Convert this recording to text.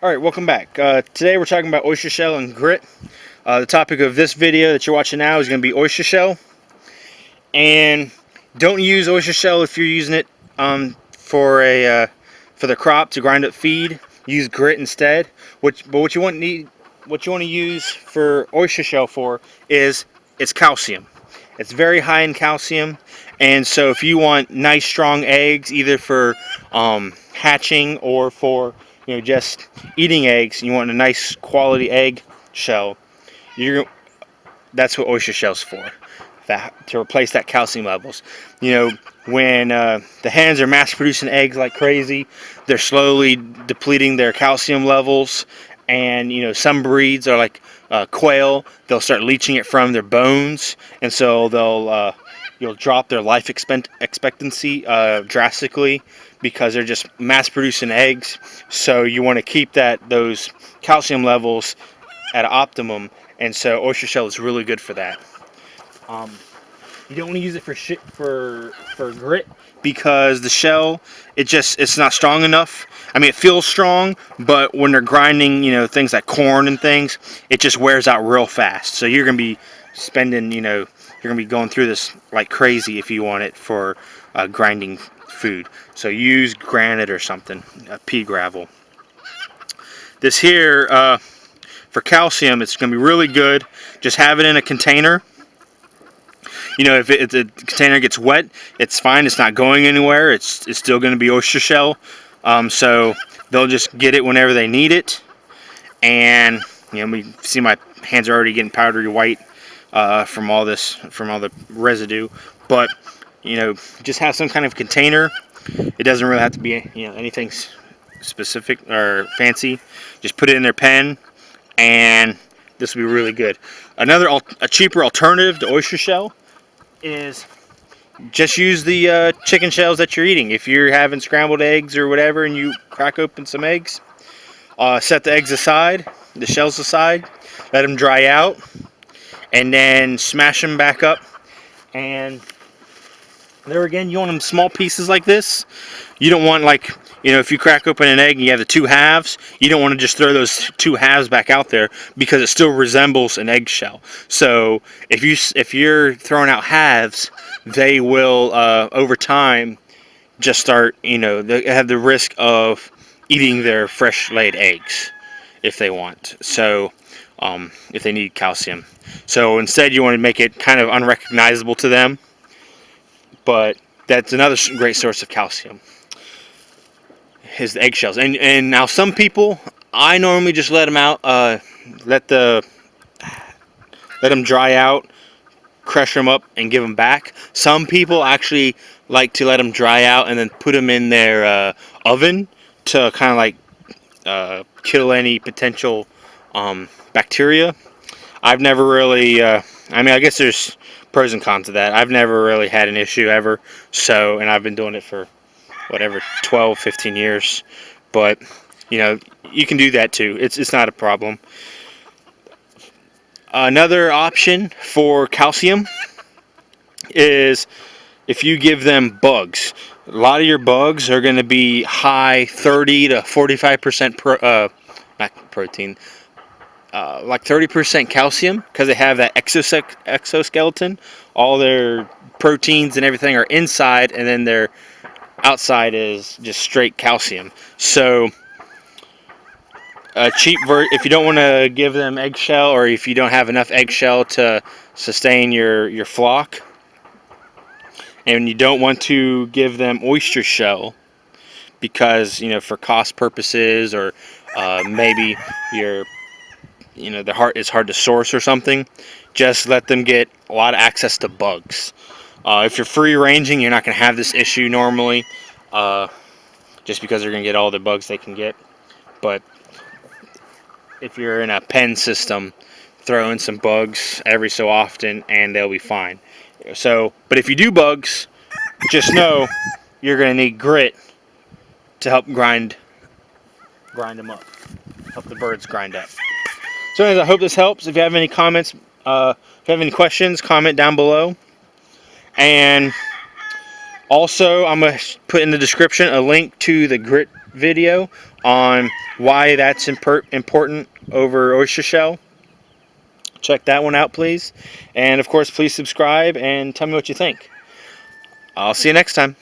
Alright, welcome back. Today we're talking about oyster shell and grit. The topic of this video that you're watching now is going to be oyster shell. And don't use oyster shell if you're using it for the crop to grind up feed. Use grit instead. But what you want to use for oyster shell for is it's calcium. It's very high in calcium, and so if you want nice strong eggs, either for hatching or for just eating eggs, you want a nice quality egg shell. That's what oyster shell's for. To replace that calcium levels. When the hens are mass producing eggs like crazy, they're slowly depleting their calcium levels, and some breeds are like quail. They'll start leaching it from their bones, and so you'll drop their life expectancy drastically because they're just mass producing eggs. So you want to keep those calcium levels at an optimum, and so oyster shell is really good for that. You don't want to use it for grit because the shell it's not strong enough. I mean, it feels strong, but when they're grinding, things like corn and things, it just wears out real fast. So you're gonna be you're gonna be going through this like crazy if you want it for grinding food. So use granite or something, pea gravel. This here for calcium, it's gonna be really good. Just have it in a container. If the container gets wet, it's fine. It's not going anywhere. It's still going to be oyster shell. So they'll just get it whenever they need it. And we see my hands are already getting powdery white from all the residue. But just have some kind of container. It doesn't really have to be anything specific or fancy. Just put it in their pen, and this will be really good. A cheaper alternative to oyster shell is just use the chicken shells that you're eating. If you're having scrambled eggs or whatever and you crack open some eggs, set the eggs aside, the shells aside, let them dry out, and then smash them back up. And there again, you want them small pieces like this. You don't want if you crack open an egg and you have the two halves, you don't want to just throw those two halves back out there because it still resembles an eggshell. So if you're throwing out halves, they will over time just start they have the risk of eating their fresh laid eggs if they want. So if they need calcium. So instead you want to make it kind of unrecognizable to them, but that's another great source of calcium. Is the eggshells. And now some people, I normally just let them out, let them dry out, crush them up, and give them back. Some people actually like to let them dry out and then put them in their oven to kind of like kill any potential bacteria. I've never really, I guess there's pros and cons to that. I've never really had an issue ever. So, and I've been doing it for whatever 12-15 years, but you can do that too. It's not a problem. Another option for calcium is if you give them bugs. A lot of your bugs are going to be high 30 to 45% not protein, like 30% calcium, because they have that exoskeleton. All their proteins and everything are inside, and then their outside is just straight calcium. So a cheap if you don't want to give them eggshell, or if you don't have enough eggshell to sustain your flock, and you don't want to give them oyster shell because for cost purposes, or maybe it's hard to source or something, just let them get a lot of access to bugs. If you're free ranging, you're not going to have this issue normally, just because they're going to get all the bugs they can get. But if you're in a pen system, throw in some bugs every so often and they'll be fine. So, but if you do bugs, just know you're going to need grit to help grind them up, help the birds grind up. So anyways, I hope this helps. If you have any comments, if you have any questions, comment down below. And also, I'm going to put in the description a link to the grit video on why that's important over oyster shell. Check that one out, please. And of course, please subscribe and tell me what you think. I'll see you next time.